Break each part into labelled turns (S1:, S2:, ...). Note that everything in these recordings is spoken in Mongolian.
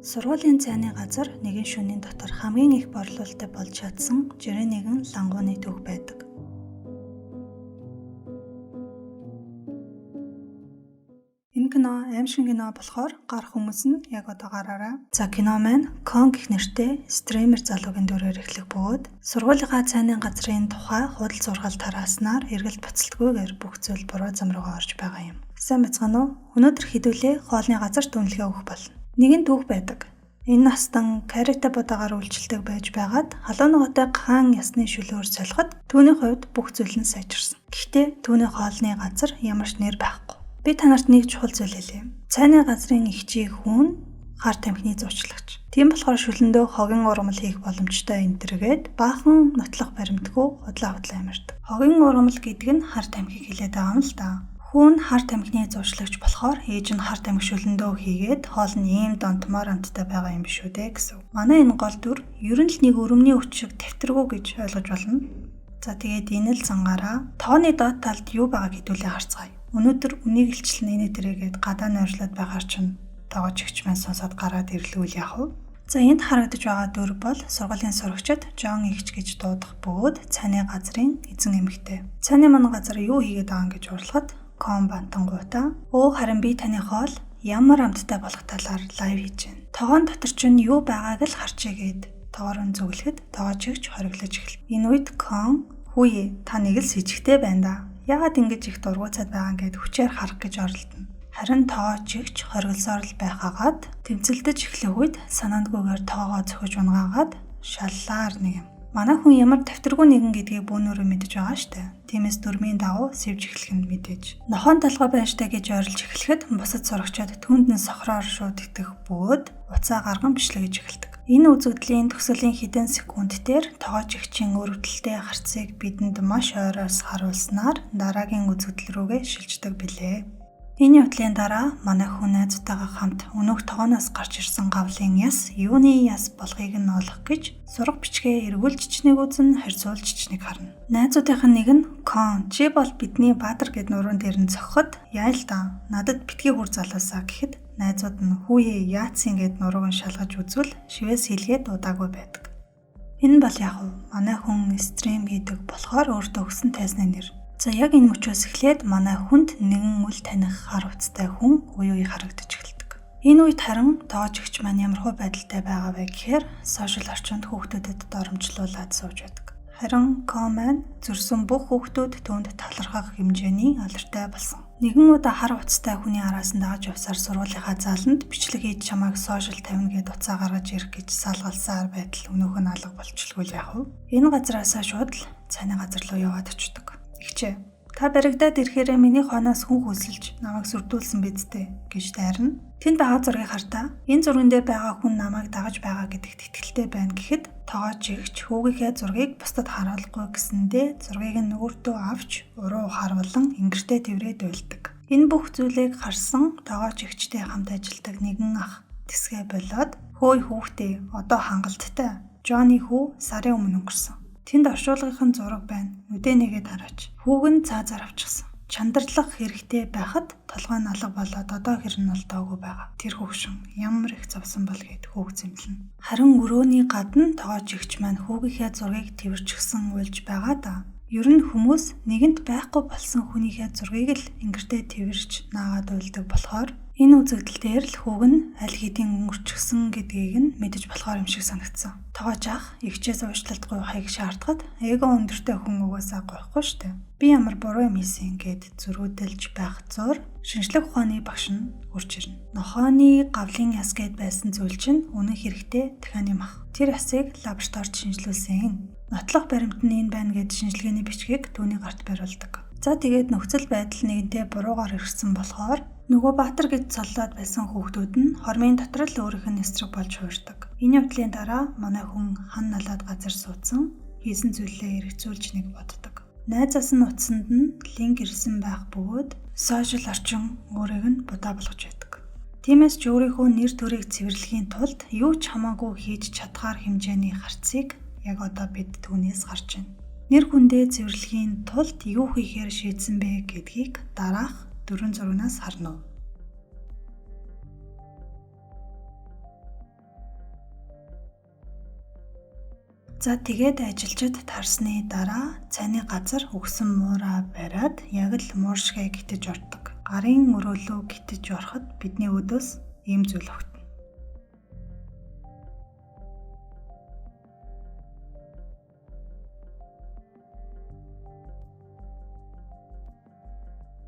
S1: Сургуулийн цайны газар нэгэн шөнийн дотор хамгийн их борлуулалттай болж чадсан жирийн нэгэн лангууны түүх байдаг. Энэ кино аимшиг кино болохоор гарах хүмүүс нь яг одоо гараараа. За кино маань Кон гэх нэртэй стример залуугийн дүрээр эхлэх бөгөөд сургуулийнхаа цайны газрын тухай худал зургаал тарааснаар эргэлт буцалтгүйгээр бүх зүйл буруу зам руугаа орж байгаа юм. Сайн бацгаана уу? Өнөөдөр хэдүүлээ хоолны газар дүнлэгээ өгөх болно. Нэгэн түүх байдаг. Энэ настан карате бодогаар үйлчлдэг байж байгаад халуун ногоотой хаан ясны шүлөөр солиход түүний хувьд бүх зүйл нь сайжирсан. Гэхдээ түүний хоолны газар ямар ч нэр байхгүй. Би танарт нэг чухал зүйл хэлье. Цайны газрын ихчийн хүн хар тамхины зуучлагч. Тийм болохоор шүлэндөө хогийн ургамал хийх боломжтой энтергээд баахан нотлох баримтгүй худлаа амьдардаг. Хогийн ургамал гэдэг нь хар тамхиг хэлээд байгаа юм л да. Хүн хар тамхины зуучлагч болохоор ээж нь хар тамхи шүлэндөө хийгээд хоол нь ийм донтмоор амттай байгаа юм биш үү дээ гэсэн. Манай энэ гол дүр ер нь л нэг өрөмний өч шиг тэмтэргүй гэж ойлгож болно. За тэгээд энэ л зангаараа тооны доод талд юу байгааг хэдүүлээ харцгаая. Өнөөдөр үнийг илчлэн инээдрэгээд гадаа нойрлоод байгаар чинь тоогооч ихч маань сонсоод гараад ирлүүл яах вэ? За энд харагдаж байгаа дүр бол сургуулийн сурагчид Жон ихч гэж дуудах бөгөөд цайны газрын эзэн эмэгтэй. Цайны манай газар юу хийгээд байгаа гэж уралхад Кон бантангуудаа харин би таны хоол ямар амттай болох талаар лайв хийж байна. Тоогоон дотор чинь юу байгааг л харчээ гээд тоогоор нь зүглэхэд тоогооч ихч хориглож эхэлв. Энэ үед Кон "Хүүе, та нэг л с ижигтэй байна да. Яагаад ингэж их дургуйцаад байгаа гэд хүчээр харах гэж оролдоно. Харин тоогооч ихч хориглосоор л байхаагаад тэмцэлдэж эхлэх үед санаандгүйгээр тоогоо цохиж унгаагаад шаллаар нэг юм. Манай хүн ямар тавтаргүй нэгэн гэдгийг бүүнөрөө мэдэж байгаа штэ. Тиймээс дөрмийн дагуу сэвж эхлэх нь мэдээж. Нохон толгой байна штэ гэж ойрлж эхлэхэд бусад сурагчид түүнд нь сохроор шууд итгэх бөгөөд уцаа гарган бичлэгэж эхэлдэг. Энэ үзэгдлийн төгсгөлийн хэдэн секунд дээр тоогооч ихчийн өрөвдөлтэй харцыг бидэнд маш ойроос харуулснаар дараагийн үзэгдэл рүүгээ шилждэг билээ. Энэ явдлын дараа манай хүн найзтайгаа хамт өнөөх тогооноос гарч ирсэн гавлын яс юуны яс болохыг нь олох гэж сурга бичгээ эргүүлж чичнийг үзэн харьцуулж чичнийг харна. Найзуудынх нь нэг нь "Кон, чи бол бидний баатар" гэд нуруунд дээр нь зогхоход "Яа л да, надад битгий хүр залуусаа" гэхэд найзууд нь "Хүүе, яатсын" гэд нурууг нь шалгаж үзвэл шивээс хилгээд удаагүй байдаг. Энэ бол яг манай хүн стрим хийдэг болохоор өөртөө өгсөн тайзны нэр. За яг энэ мөчөөс эхлээд манай хүнд нэгэн үл таних хар уцтай хүн уу харагдаж эхэлдэг. Энэ үед харин тоогооч ихч маань ямархуу байдалтай байгаа вэ гэхээр сошиал орчинд хүүхдүүдэд доромжлуулаад сууж байдаг. Харин Кон маань зөрсөн бүх хүүхдүүд түүнд талархах хэмжээний алартай болсон. Нэгэн удаа хар уцтай хүний араас нь дааж явсаар сургуулийнхаа зааланд бичлэг хийж чамайг сошиал тавина гэд уцаа гаргаж ирэх гэж салгалсаар байтал өнөөх нь алга болчихлгүй яах вэ? Энэ газараасаа шууд л цайны газар руу яваад очдог. "Игчээ, та баригдаад ирэхээрээ миний хойноос хүн хөсөлж намайг сүрдүүлсэн биз дээ" гэж дайрна. Тэнд байгаа зургийг хартаа. Энэ зурган дээр байгаа хүн намайг дагаж байгаа гэдэгт итгэлтэй байна гэхэд тоогооч ихч хүүгийнхээ зургийг бусдад харуулахгүй гэсэндээ зургийг нь өөртөө авч уруу харуулan ингэртээ тэврээд уйлдаг. Энэ бүх зүйлийг харсан тоогооч ихчтэй хамт ажилладаг нэгэн ах тэсгээ болоод "Хөөе хүүхдээ, одоо хангалттай. Жоны хүү сарын өмнө өнгөрсөн. Тэнд оршуулгын зураг байна. Нүдэ нэгээд хараач." Хүүг нь цаазаар авчихсан. Чандарлах хэрэгтэй байхад толгой нь алга болоод одоо хэрн нь олдоогүй байгаа. Тэр хөвшин ямар их завсан бол гэд хүүг зэмлэнэ. Харин өрөөний гадна тоогооч ихч маань хүүгийнхээ зургийг тэрвэрчгсэн уйлж байгаа да. Ер нь хүмүүс нэгэнт байхгүй болсон хүнийхээ зургийг л ингэртээ тэрвэрч наагаад уйлдаг болохоор энэ үзэгдэл дээр л хүүг нь аль хэдийн өнгөрчихсөн гэдгийг нь мэдэж болохоор юм шиг санагдсан. Тоогооч ах ихчээс уучлалт гуйхыг шаардахад эго өндөртэй хүн угаасаа гуйхгүй штэ. "Би ямар буруу юм хийсэн" гэд зөрүүдэлж байх зуур шинжлэх ухааны багш нь хурж ирнэ. Нохооны гавлын яс гэд байсан зүйл чинь үнэн хэрэгтээ дахианы мах. Тэр ясыг лабораторид шинжилүүлсэн. Нотлох баримт нь энэ байна гэд шинжилгээний бичгийг түүний гарт бариулдаг. За тэгээд нөхцөл байдал нэгэнтээ буруугаар ирсэн болохоор нөгөө баатар гэж цоллоод байсан хүүхдүүд нь хормын дотор л өөрийнх нь эсрэг болж хуурдаг. Энэ явдлын дараа манай хүн хан налаад газар суудсан хийсэн зүйлээ эргцүүлж нэг боддог. Найзаас нь утсанд нь линк ирсэн байх бөгөөд сошиал орчин өөрийг нь будаа болгож байдаг. Тиймээс ч өөрийнхөө нэр төрийг цэвэрлэхийн тулд юу ч хамаагүй хийж чадхаар хэмжээний харцыг яг одоо бид түүнээс гарч байна. Нэр хүндээ цэвэрлэхийн тулд юу хийхээр шийдсэн бэ гэдгийг дараах 4 зурагнаас харна уу. За тэгээд ажилчид тарсны дараа цайны газар өгсөн муураа бариад яг л мууршгээ гитэж ордог. Гарын өрөөлөө гитэж ороход бидний өдөөс ийм зүйл өгтөн.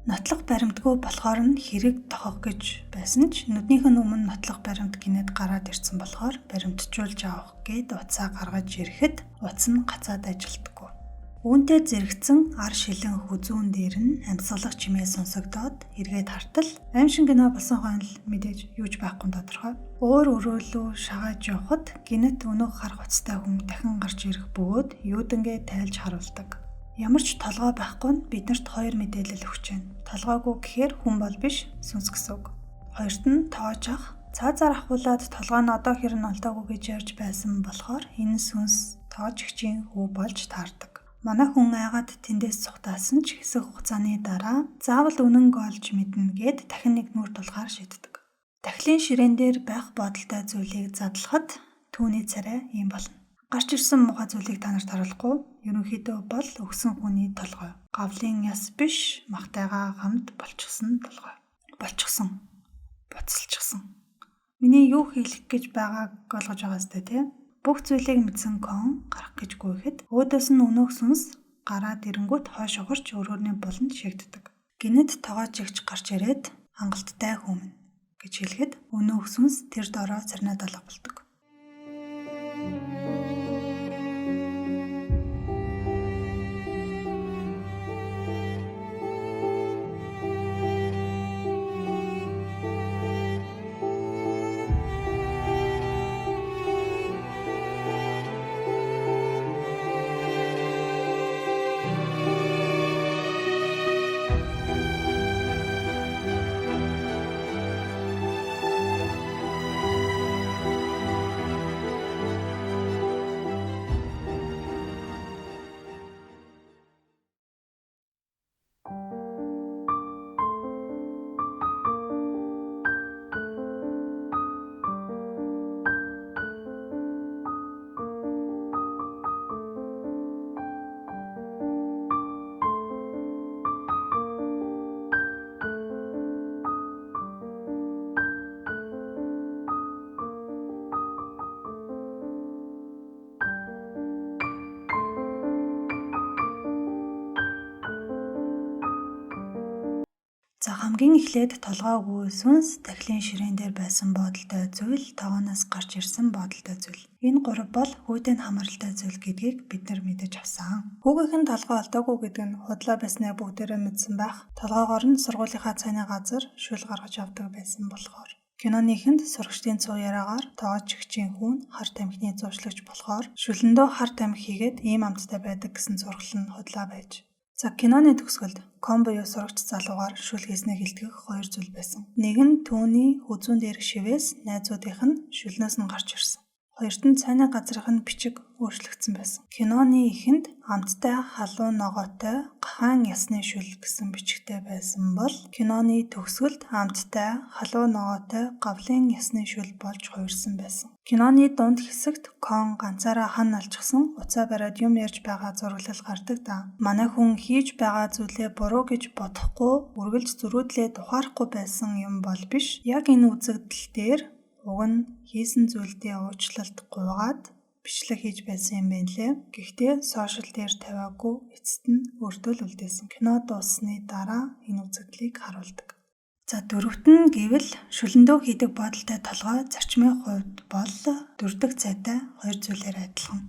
S1: Нотлох баримтгүй болохоор нь хэрэг тохох гэж байсан ч нүднийх нь өмнө нотлох баримт гинэд гараад ирсэн болохоор баримтжуулж авах гээд утсаа гаргаж ирэхэд утас нь гацаад ажилтдаггүй. Үүнтэй зэрэгцэн ар шилэн хүзүүн дээр нь амьсгалах чимээ сонсогдоод эргээд хартал аимшиг гинэ болсон хойно л мэдээж юуж байхгүй тодорхой. Өөр өрөөлөө шагааж явхад гинэт өнөөх харах уцтай хүн дахин гарч ирэх бөгөөд юудэнгээ тайлж харуулдаг. Ямар ч толгой байхгүй нь биднэрт хоёр мэдээлэл өгч байна. Толгойгүй гэхээр хүн бол биш, сүнс гэсэн үг. Хоёрт нь тоож ах, цаазаар ахуулаад толгой нь одоо хэрн олдоогүй гэж ярьж байсан болохоор энэ сүнс тоож гिचийн хүү болж таардаг. Манай хүн айгаад тэндээс цухтаасан ч хэсэг хугацааны дараа заавал үнэнг олж мэднэ гэд дахин нэг нүур тулгаар шийддэг. Дахлын ширээн дээр байх бодолтой зүйлийг задлахад түүний царай ийм болно. Гарч ирсэн муухай зүйлийг та нарт харуулахгүй. Ерөнхийдөө бол өгсөн хүний толгой. Гавлын яс биш, махтайгаа гамд болчихсон толгой. Болчихсон. Буцалчихсан. Миний юу хийх гэж байгааг ойлгож байгаа сте тий. Бүх зүйлийг мэдсэн кон гарах гэж гүйхэд өөдөөс нь өнөөх сүнс гараад ирэнгүүт хойш угарч өрөөрний буланд шигддэг. Гинэд тоогооч игч гарч ирээд хангалттай хүмүн гэж хэлэхэд өнөөх сүнс тэр дороо царнаа долоо болдог. За хамгийн эхлээд толгойгүй сүнс, дахлын ширээн дээр байсан бодолтой зүйл, тоогоноос гарч ирсэн бодолтой зүйл. Энэ гурав бол хүйтэнд хамааралтай зүйл гэдгийг бид нар мэдэж авсан. Хүүгийнхэн толгой олдоогүй гэдэг нь худлаа байснаа бүгдээрээ мэдсэн байх. Толгойгоор нь сургуулийнхаа цайны газар шүл гаргаж авдаг байсан болохоор. Киноны ихэнд сурагчдын цуу яриагаар тоогооч гिचийн хүн харт амхины зуучлагч болохоор шүлэндөө харт амх хийгээд ийм амттай байдаг гэсэн зургал нь худлаа байж. За киноны төгсгөлд кон буюу сурагч залуугаар шүл хийснээ хилтгэх хоёр зүйл байсан. Нэг нь түүний хүзүүн дээрх шивээс найзуудынх нь шүлнөөс нь гарч ирсэн. Хоёрт нь цайны газрынх нь бичиг өөрчлөгдсөн байсан. Киноны эхэнд амттай халуун ногоотой гахаан ясны шүл гэсэн бичигтэй байсан бол киноны төгсгөлд амттай халуун ногоотой гавлын ясны шүл болж хувирсан байсан. Киноны дунд хэсэгт кон ганцаараа хан алчсан уцаа бариад юм ярьж байгаа зураглал гардаг да. Манай хүн хийж байгаа зүйлээ буруу гэж бодохгүй, үргэлж зөрүүдлээ тухаарахгүй байсан юм бол биш. Яг энэ үзэгдэл дээр уг нь хийсэн зүйлдээ уучлалт гуйгаад бичлэг хийж байсан юм байна лээ. Гэхдээ сошиал дээр тавиагүй эцэст нь өртөл үлдээсэн. Кино дууссаны дараа энэ үзэгдлийг харуулдаг. За дөрөвт нь гэвэл шүлэндөө хийдэг бодолтой толгой зарчмын хувьд бол дөрдөг цайтай хоёр зүйлээр адилхан.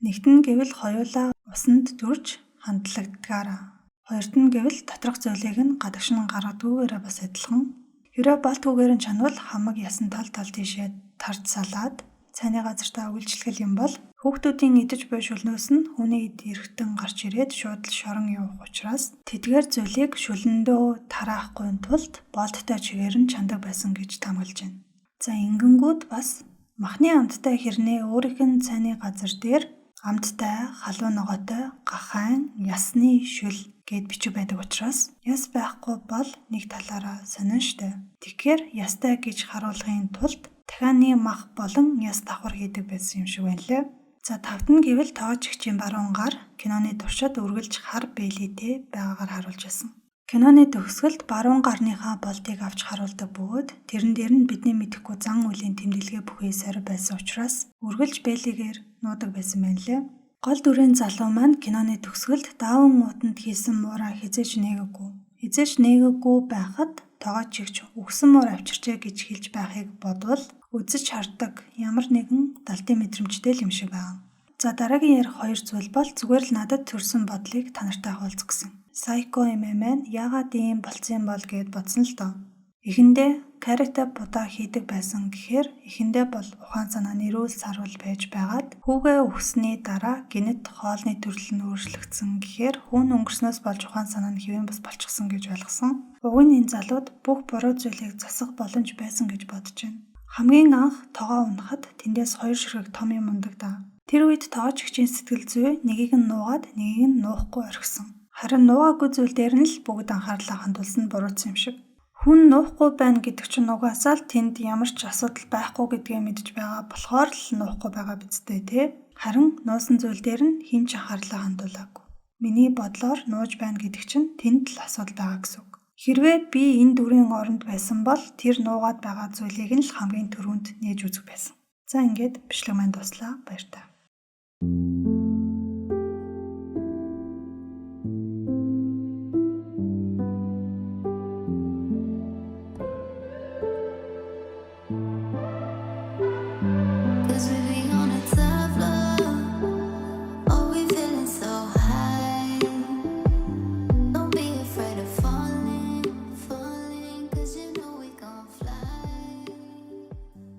S1: Нэгт нь гэвэл хоёулаа усанд дүрж хандлагдгаараа. Хоёрт нь гэвэл доторх зүйлийг нь гадагшин гаргадгүйгээрээ бас адилхан. Хэрвээ балтгүйгээр нь чанвал хамаг ясан тал тийшээ тарж салаад цайны газартаа үйлчлэх юм бол хүүхдүүдийн идэж буй шүлнөөс нь хүний эд эргэтэн гарч ирээд шууд л шорон явах учраас тэдгээр зүйлийг шүлэндөө тараахгүй тулд болттой чигээр нь чандаг байсан гэж таамаглаж байна. За ингэнгүүт бас махны амттай хэрнээ өөрийнх нь цайны газар дээр амттай халуун ногоотой гахаан ясны шүл гэд бичиг байдаг учраас яс байхгүй бол нэг талаараа сонин штэ. Тэгэхээр ястай гэж харуулахын тулд дахианы мах болон яс давхар хийдэг байсан юм шиг байна лээ. За тавд нь гэвэл тоочигчийн баруун гар киноны туршид үргэлж хар бэлийтэй байгаагаар харуулж байсан. Киноны төгсгөлд баруун гарныхаа болтыг авч харуулдаг бөгөөд тэрэн дээр нь бидний мэдэхгүй зан үеийн тэмдэглэгээ бүхий сорив байсан учраас үргэлж бэлигээр нуудаг байсан байна лээ. Гол дүрийн залуу маань киноны төгсгөлд даавн уутанд хийсэн муураа хизээж нээгэггүй байхад тоочигч үгсэн муур авчирчээ гэж хэлж байхыг бодвол үзэж хардаг ямар нэгэн далтын мэдрэмжтэй л юм шиг байна. За дараагийн ярих хоёр зүйл бол зүгээр л надад төрсэн бодлыг та нартай хуваалцах гэсэн. Psycho MMA яагаад ийм болцсон бол гэд бодсон л доо. Эхэндээ character будаа хийдэг байсан гэхээр эхэндээ бол ухаан санаа нэрүүл сарвал байж байгаад хүүгээ өгсөний дараа гинэт хоолны төрөл нь өөрчлөгдсөн гэхээр хүн өнгөрснөөс болж ухаан санаа нь хэвэн бас болчихсон гэж ойлгосон. Уг нь энэ залууд бүх буруу зүйлийг засах боломж байсан гэж бодож байна. Хамгийн анх тоогоо унахад тэндээс хоёр ширхэг том юм ундаг да. Тэр үед тоочигчийн сэтгэл зүй нэгийг нь нуугаад нэгийг нь нуухгүй орхисон. Харин нуугаагүй зүйл дээр нь л бүгд анхаарлаа хандуулсан нь буруутсан юм шиг. Хүн нуухгүй байна гэдэг чинь угаасаа л тэнд ямар ч асуудал байхгүй гэдгээ мэдж байгаа болохоор л нуухгүй байгаа биз дээ, тий? Харин нуусан зүйл дээр нь хэн ч анхаарлаа хандуулаагүй. Миний бодлоор нууж байна гэдэг чинь тэнд л асуудал байгаа гэсэн үг. Хэрвээ би энэ дүрийн оронд байсан бол тэр нуугаад байгаа зүйлийг нь л хамгийн түрүүнд нээж үзэх байсан. За ингээд бичлэг маань дуслаа. Баяр таа.